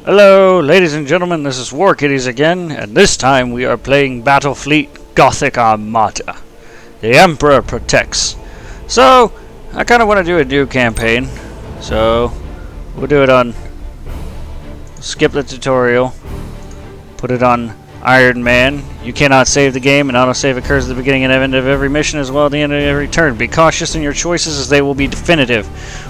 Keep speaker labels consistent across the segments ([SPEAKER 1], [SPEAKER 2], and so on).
[SPEAKER 1] Hello, ladies and gentlemen, this is War Kitties again, and this time we are playing Battlefleet Gothic Armada. The Emperor protects. So, I kind of want to do a new campaign, so we'll do it on... skip the tutorial, put it on Iron Man. You cannot save the game, and autosave occurs at the beginning and end of every mission as well at the end of every turn. Be cautious in your choices as they will be definitive.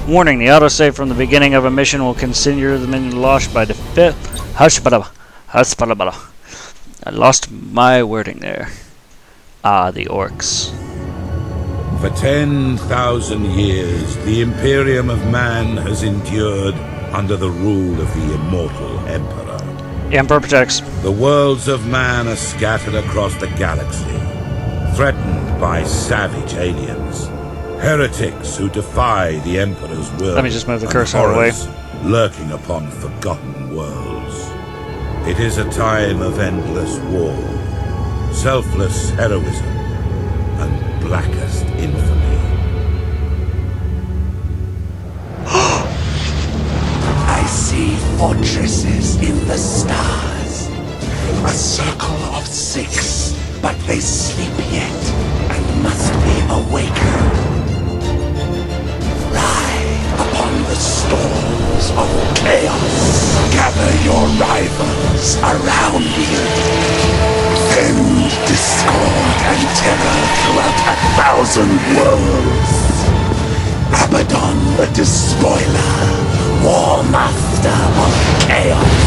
[SPEAKER 1] Warning, the autosave from the beginning of a mission will consider the minion lost by default. I lost my wording there. Ah, the orcs.
[SPEAKER 2] For 10,000 years, the Imperium of Man has endured under the rule of the immortal Emperor.
[SPEAKER 1] The Emperor protects.
[SPEAKER 2] The worlds of man are scattered across the galaxy, threatened by savage aliens, heretics who defy the Emperor's will.
[SPEAKER 1] Let me just move the cursor out of the way.
[SPEAKER 2] Lurking upon forgotten worlds. It is a time of endless war, selfless heroism, and blackest infamy.
[SPEAKER 3] I see fortresses in the stars. A circle of 6, but they sleep yet and must be awakened. Ride upon the storms of chaos. Gather your rivals around you. Send discord and terror throughout 1,000 worlds. Abaddon the Despoiler, War Master of Chaos.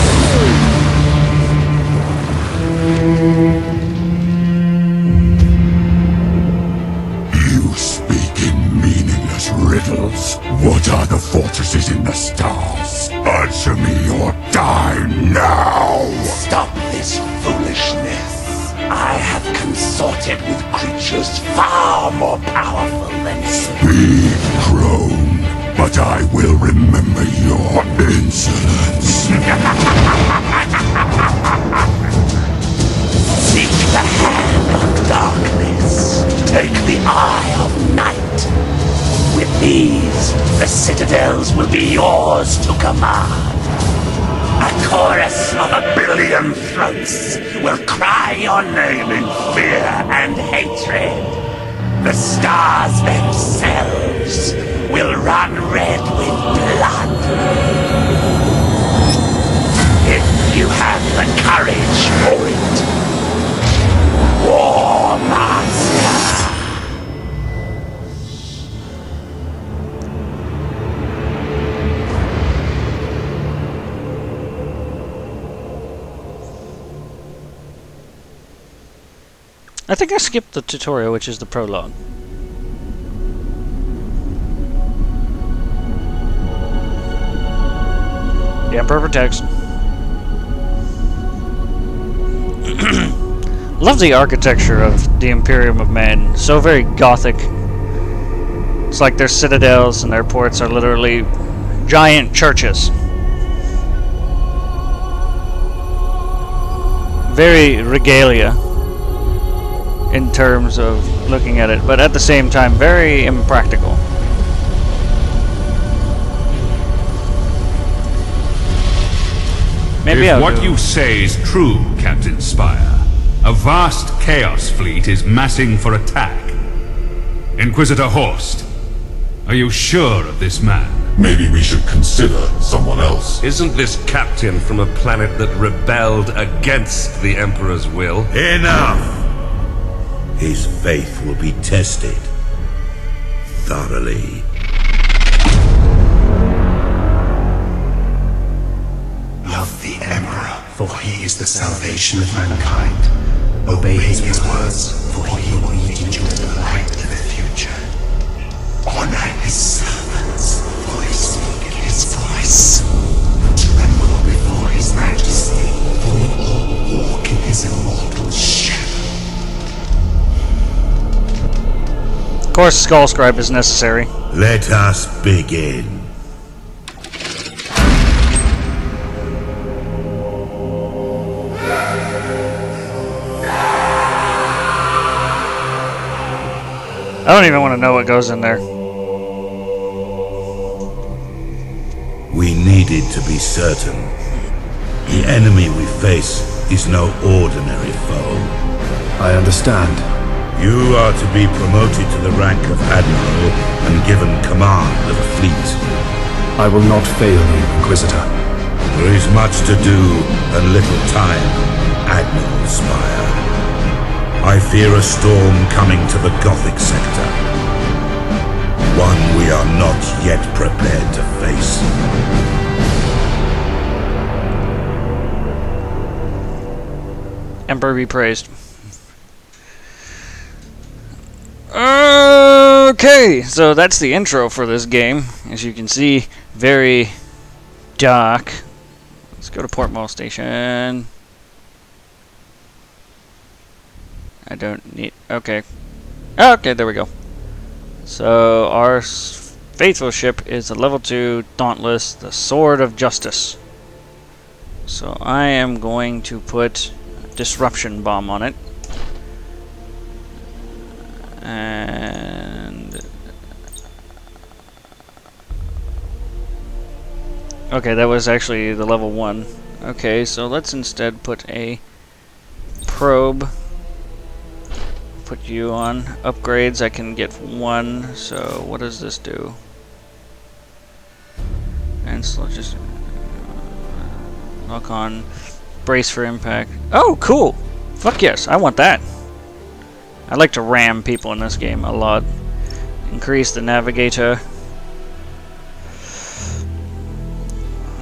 [SPEAKER 3] You speak in meaningless riddles. What are the fortresses in the stars? Answer me or die now! Stop this foolishness. I have consorted with creatures far more powerful than you. Speak, crone, but I will remember your insolence. Seek the hand of darkness. Take the eye of night. With these, the citadels will be yours to command. A chorus of 1,000,000,000 throats will cry your name in fear and hatred. The stars themselves will run red with blood. If you have the courage for it. War Master.
[SPEAKER 1] I think I skipped the tutorial, which is the prologue. The Emperor protects. Love the architecture of the Imperium of Man. So very Gothic. It's like their citadels and their ports are literally giant churches. Very regalia in terms of looking at it, but at the same time very impractical. Maybe
[SPEAKER 4] if what you say is true, Captain Spire, a vast chaos fleet is massing for attack. Inquisitor Horst, are you sure of this man?
[SPEAKER 5] Maybe we should consider someone else.
[SPEAKER 6] Isn't this captain from a planet that rebelled against the Emperor's will?
[SPEAKER 2] Enough! His faith will be tested thoroughly.
[SPEAKER 3] Love the Emperor, for he is the salvation of mankind. Obey his words, for he will lead you to the light of the future. Honor his servants, for they speak his voice. Tremble before his majesty, for we all walk in his immortal shadow.
[SPEAKER 1] Of course, Skull Scribe is necessary.
[SPEAKER 2] Let us begin.
[SPEAKER 1] I don't even want to know what goes in there.
[SPEAKER 2] We needed to be certain. The enemy we face is no ordinary foe.
[SPEAKER 7] I understand.
[SPEAKER 2] You are to be promoted to the rank of Admiral and given command of a fleet.
[SPEAKER 7] I will not fail you, Inquisitor.
[SPEAKER 2] There is much to do and little time, Admiral Spire. I fear a storm coming to the Gothic sector. One we are not yet prepared to face.
[SPEAKER 1] Emperor be praised. Okay, so that's the intro for this game. As you can see, very dark. Let's go to Port Mall Station. I don't need... Okay. Okay, there we go. So, our faithful ship is a level 2 Dauntless, the Sword of Justice. So, I am going to put a Disruption Bomb on it. And... Okay, that was actually the level 1. Okay, so let's instead put a probe. Put you on upgrades. I can get 1. So what does this do? And so let's just lock on brace for impact. Oh, cool! Fuck yes, I want that. I like to ram people in this game a lot. Increase the navigator.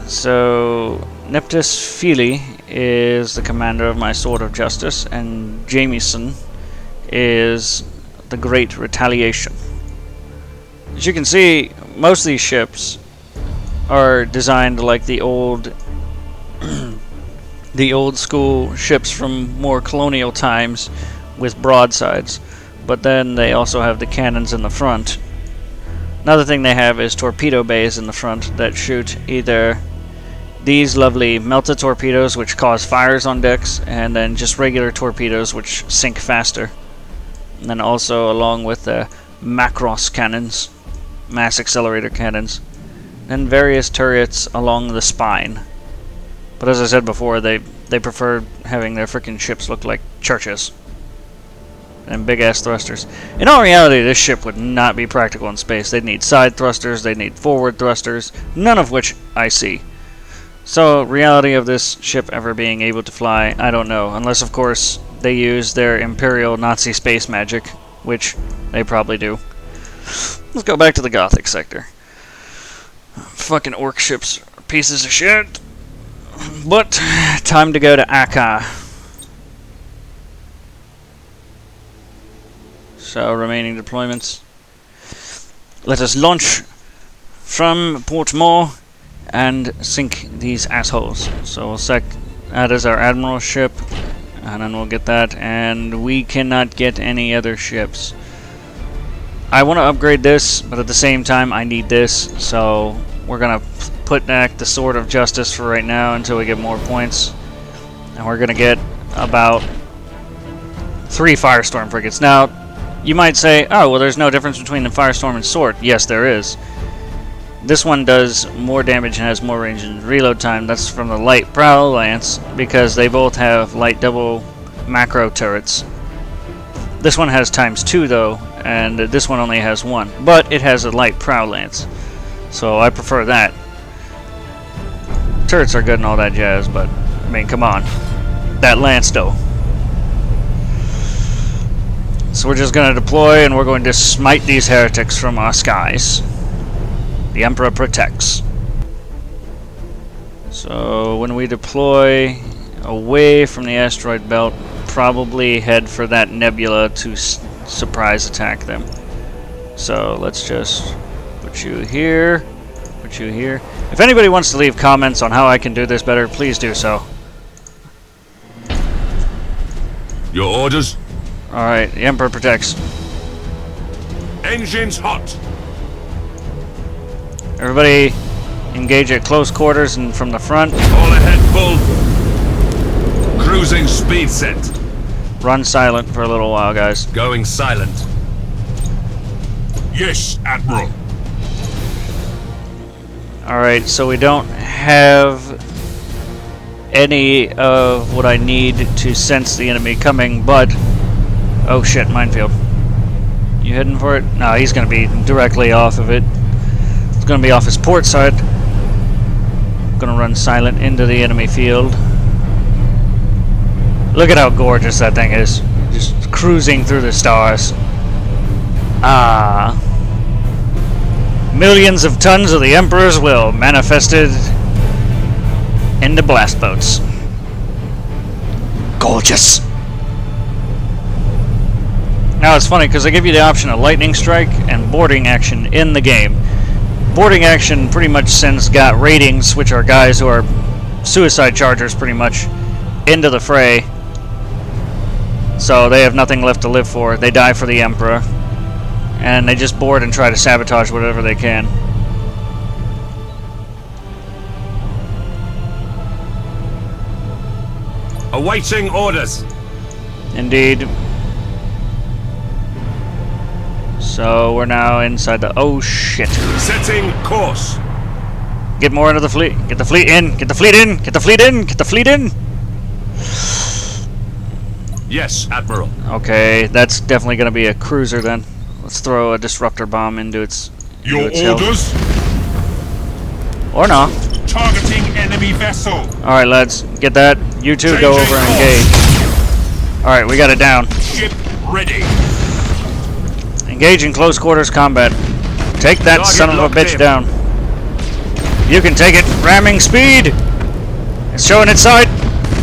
[SPEAKER 1] So Neptus Feely is the commander of my Sword of Justice, and Jamieson is the Great Retaliation. As you can see, most of these ships are designed like the old the old school ships from more colonial times with broadsides, but then they also have the cannons in the front. Another thing they have is torpedo bays in the front that shoot either these lovely melta torpedoes, which cause fires on decks, and then just regular torpedoes, which sink faster. And then also along with the Macross cannons, mass accelerator cannons, and various turrets along the spine. But as I said before, they prefer having their frickin' ships look like churches and big ass thrusters. In all reality, this ship would not be practical in space. They'd need side thrusters, they'd need forward thrusters, none of which I see. So, reality of this ship ever being able to fly, I don't know. Unless, of course, they use their Imperial Nazi space magic, which they probably do. Let's go back to the Gothic sector. Fucking orc ships are pieces of shit. But, time to go to Akka. So, remaining deployments. Let us launch from Port Moore and sink these assholes. So we'll set that as our admiral ship, and then we'll get that, and we cannot get any other ships. I want to upgrade this, but at the same time I need this, so we're gonna put back the Sword of Justice for right now until we get more points, and we're gonna get about 3 Firestorm frigates. Now you might say, oh well, there's no difference between the Firestorm and Sword. Yes, there is. This one does more damage and has more range and reload time. That's from the light prow lance, because they both have light double macro turrets. This one has ×2 though, and this one only has 1. But it has a light prow lance, so I prefer that. Turrets are good and all that jazz, but I mean, come on, that lance though. So we're just going to deploy, and we're going to smite these heretics from our skies. The Emperor protects. So when we deploy away from the asteroid belt, probably head for that nebula to surprise attack them. So let's just put you here, put you here. If anybody wants to leave comments on how I can do this better, please do so.
[SPEAKER 4] Your orders?
[SPEAKER 1] Alright, the Emperor protects.
[SPEAKER 4] Engines hot!
[SPEAKER 1] Everybody engage at close quarters and from the front.
[SPEAKER 4] All ahead, full. Cruising speed set.
[SPEAKER 1] Run silent for a little while, guys.
[SPEAKER 4] Going silent.
[SPEAKER 5] Yes, Admiral.
[SPEAKER 1] Alright, so we don't have any of what I need to sense the enemy coming, but... Oh shit, minefield. You heading for it? No, he's gonna be directly off of it. It's gonna be off his port side. Gonna run silent into the enemy field. Look at how gorgeous that thing is. Just cruising through the stars. Ah. Millions of tons of the Emperor's will manifested into blast boats. Gorgeous! Now it's funny because they give you the option of lightning strike and boarding action in the game. Boarding action pretty much sends ratings, which are guys who are suicide chargers pretty much, into the fray. So they have nothing left to live for. They die for the Emperor. And they just board and try to sabotage whatever they can.
[SPEAKER 6] Awaiting orders.
[SPEAKER 1] Indeed. So we're now inside the... Oh shit.
[SPEAKER 6] Setting course.
[SPEAKER 1] Get more into the fleet. Get the fleet in. Get the fleet in. Get the fleet in. Get the fleet in.
[SPEAKER 6] Yes, Admiral.
[SPEAKER 1] Okay, that's definitely going to be a cruiser then. Let's throw a disruptor bomb into its...
[SPEAKER 5] Your
[SPEAKER 1] help.
[SPEAKER 5] orders?
[SPEAKER 1] Or not.
[SPEAKER 5] Targeting enemy vessel.
[SPEAKER 1] Alright, lads. Get that. You two go over and engage. Alright, we got it down.
[SPEAKER 5] Ship ready.
[SPEAKER 1] Engage in close quarters combat. Take that
[SPEAKER 6] Target
[SPEAKER 1] son of a
[SPEAKER 6] locked
[SPEAKER 1] bitch
[SPEAKER 6] in.
[SPEAKER 1] down. You can take it. Ramming speed. It's showing its sight.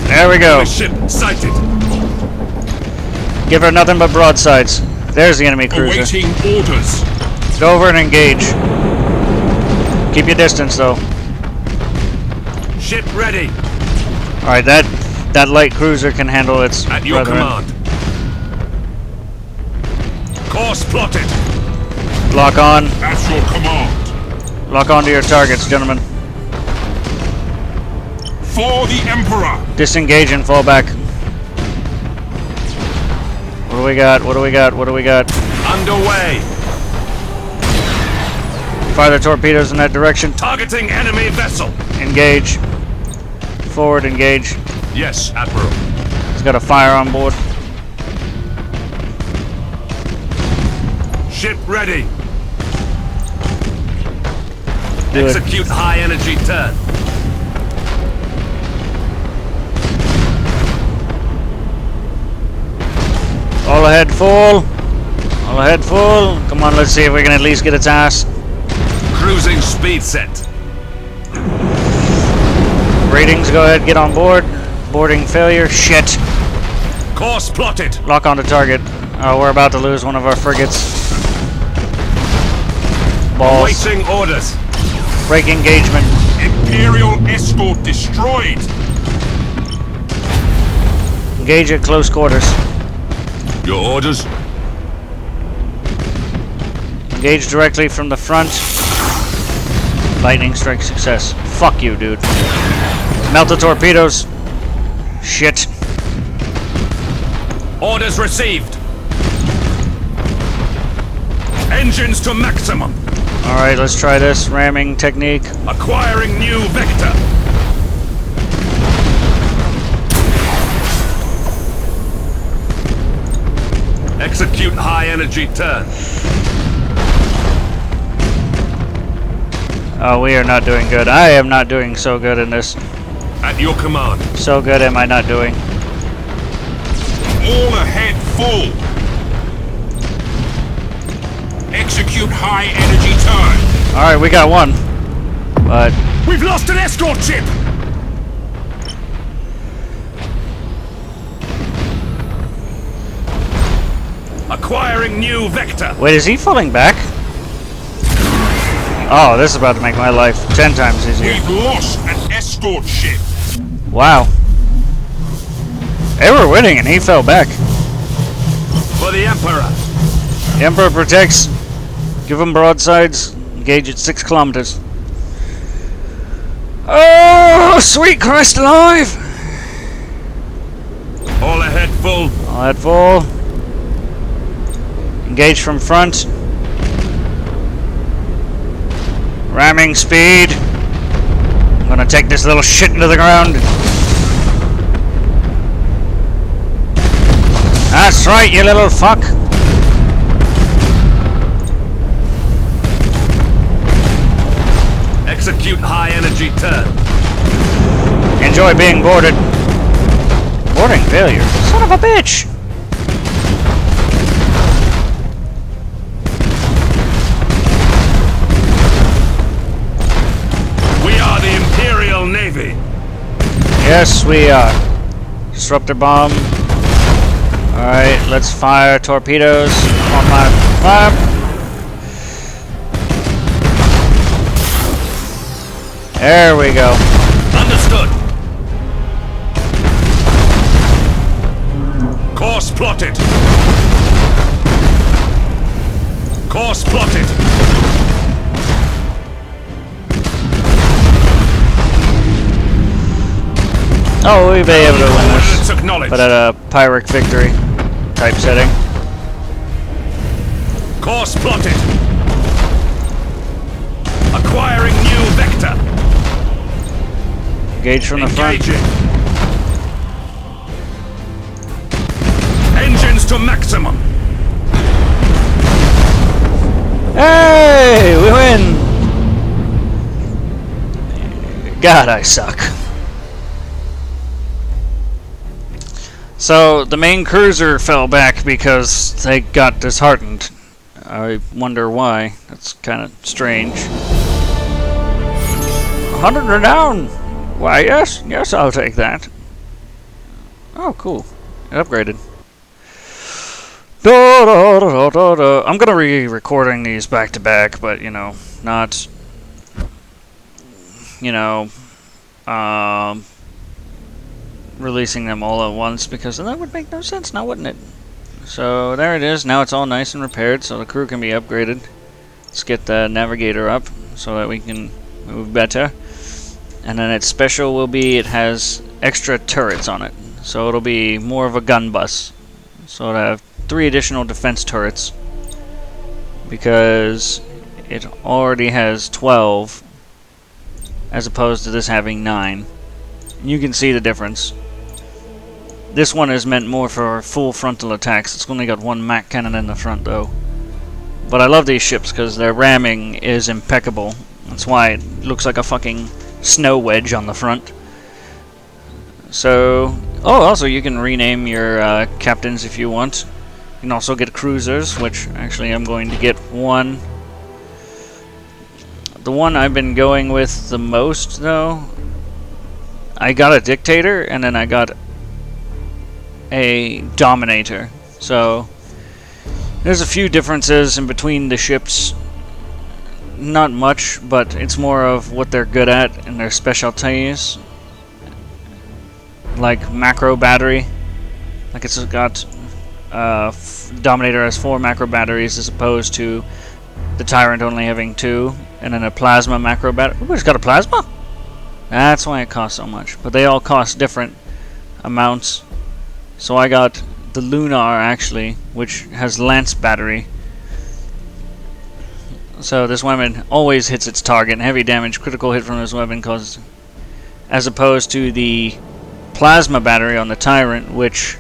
[SPEAKER 1] There we go.
[SPEAKER 6] Ship sighted.
[SPEAKER 1] Give her nothing but broadsides. There's the enemy cruiser.
[SPEAKER 5] Awaiting orders.
[SPEAKER 1] Go over and engage. Keep your distance though.
[SPEAKER 6] Ship ready.
[SPEAKER 1] Alright, that light cruiser can handle its
[SPEAKER 6] At your
[SPEAKER 1] brethren.
[SPEAKER 6] command. Course plotted.
[SPEAKER 1] Lock on.
[SPEAKER 5] At your command.
[SPEAKER 1] Lock on to your targets, gentlemen.
[SPEAKER 5] For the Emperor.
[SPEAKER 1] Disengage and fall back. What do we got? What do we got? What do we got?
[SPEAKER 6] Underway.
[SPEAKER 1] Fire the torpedoes in that direction.
[SPEAKER 6] Targeting enemy vessel.
[SPEAKER 1] Engage. Forward, engage.
[SPEAKER 6] Yes, Admiral.
[SPEAKER 1] He's got a fire on board.
[SPEAKER 6] Ship ready.
[SPEAKER 1] Do it.
[SPEAKER 6] Execute high energy turn.
[SPEAKER 1] All ahead full. All ahead full. Come on, let's see if we can at least get its ass.
[SPEAKER 6] Cruising speed set.
[SPEAKER 1] Ratings, go ahead, get on board. Boarding failure. Shit.
[SPEAKER 6] Course plotted.
[SPEAKER 1] Lock onto target. Oh, we're about to lose one of our frigates. Balls.
[SPEAKER 6] Awaiting orders.
[SPEAKER 1] Break engagement.
[SPEAKER 5] Imperial escort destroyed.
[SPEAKER 1] Engage at close quarters.
[SPEAKER 6] Your orders.
[SPEAKER 1] Engage directly from the front. Lightning strike success. Fuck you, dude. Melt the torpedoes. Shit.
[SPEAKER 6] Orders received. Engines to maximum.
[SPEAKER 1] Alright, let's try this ramming technique.
[SPEAKER 6] Acquiring new vector. Execute high energy turn.
[SPEAKER 1] Oh, we are not doing good. I am not doing so good in this.
[SPEAKER 6] At your command.
[SPEAKER 1] So good am I not doing.
[SPEAKER 5] All ahead full. Execute high energy turn.
[SPEAKER 1] Alright, we got one. But
[SPEAKER 6] We've lost an escort ship. Acquiring new vector.
[SPEAKER 1] wait, is he falling back? Oh, this is about to make my life 10 times easier.
[SPEAKER 5] We've lost an escort ship.
[SPEAKER 1] Wow. They were winning and he fell back.
[SPEAKER 6] For the Emperor.
[SPEAKER 1] The Emperor protects. Give him broadsides. Engage at 6 kilometers. Oh, sweet Christ alive!
[SPEAKER 6] All ahead full.
[SPEAKER 1] All that full. Engage from front. Ramming speed. I'm gonna take this little shit into the ground. That's right, you little fuck.
[SPEAKER 6] Execute high energy turn.
[SPEAKER 1] Enjoy being boarded. Boarding failure. Son of a bitch.
[SPEAKER 6] We are the Imperial Navy.
[SPEAKER 1] Yes, we are. Disruptor bomb. Alright, let's fire torpedoes on my map. There we go.
[SPEAKER 6] Understood. Course plotted. Course plotted.
[SPEAKER 1] Oh, we'll be able to win
[SPEAKER 6] Coordinates
[SPEAKER 1] this,
[SPEAKER 6] acknowledged.
[SPEAKER 1] but at a Pyrrhic victory type setting.
[SPEAKER 6] Course plotted. Acquiring new vector.
[SPEAKER 1] Engage from the front.
[SPEAKER 6] Engaging. Engines to maximum.
[SPEAKER 1] Hey, we win! God, I suck. So, the main cruiser fell back because they got disheartened. I wonder why. That's kind of strange. 100 renown! Why, yes. Yes, I'll take that. Oh, cool. It upgraded. I'm gonna be recording these back to back, but, you know, not... You know... releasing them all at once, because that would make no sense now, wouldn't it? So there it is. Now it's all nice and repaired, so the crew can be upgraded. Let's get the navigator up so that we can move better. And then its special will be it has extra turrets on it, so it'll be more of a gun bus. So it'll have 3 additional defense turrets because it already has 12 as opposed to this having 9. You can see the difference. This one is meant more for full frontal attacks. It's only got 1 Mac cannon in the front though. But I love these ships because their ramming is impeccable. That's why it looks like a fucking snow wedge on the front. So, oh, also you can rename your captains if you want. You can also get cruisers, which actually I'm going to get one. The one I've been going with the most though, I got a dictator and then I got a dominator. So there's a few differences in between the ships. Not much, but it's more of what they're good at and their specialties. Like macro battery. Like it's got Dominator has 4 macro batteries as opposed to the Tyrant only having 2. And then a plasma macro battery. Ooh, it's got a plasma? That's why it costs so much. But they all cost different amounts. So I got the Lunar actually, which has Lance battery. So this weapon always hits its target, and heavy damage critical hit from this weapon causes, as opposed to the plasma battery on the Tyrant, which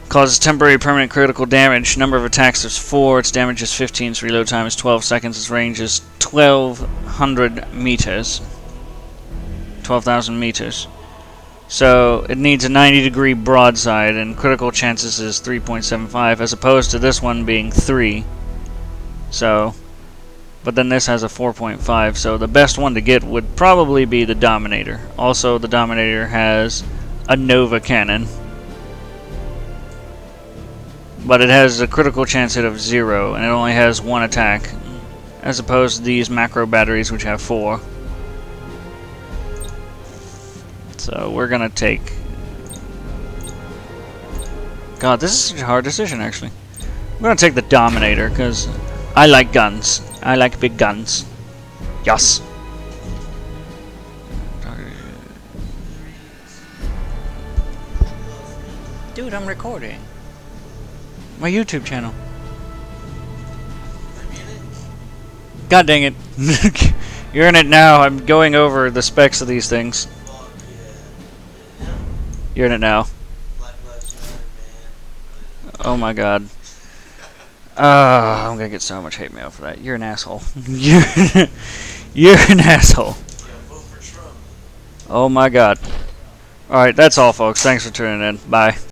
[SPEAKER 1] causes temporary permanent critical damage. Number of attacks is 4, its damage is 15, its reload time is 12 seconds, its range is 1200 meters. 12,000 meters. So it needs a 90-degree broadside, and critical chances is 3.75, as opposed to this one being 3. So, but then this has a 4.5, so the best one to get would probably be the Dominator. Also, the Dominator has a Nova cannon, but it has a critical chance hit of 0, and it only has 1 attack, as opposed to these macro batteries which have 4. So we're gonna take... God, this is such a hard decision actually. I'm gonna take the Dominator, because I like guns. I like big guns. Yes. Dude, I'm recording. My YouTube channel. God dang it. You're in it now. I'm going over the specs of these things. You're in it now. Oh my god. I'm gonna get so much hate mail for that. You're an asshole. You're an asshole. Oh my god. Alright, that's all folks. Thanks for tuning in. Bye.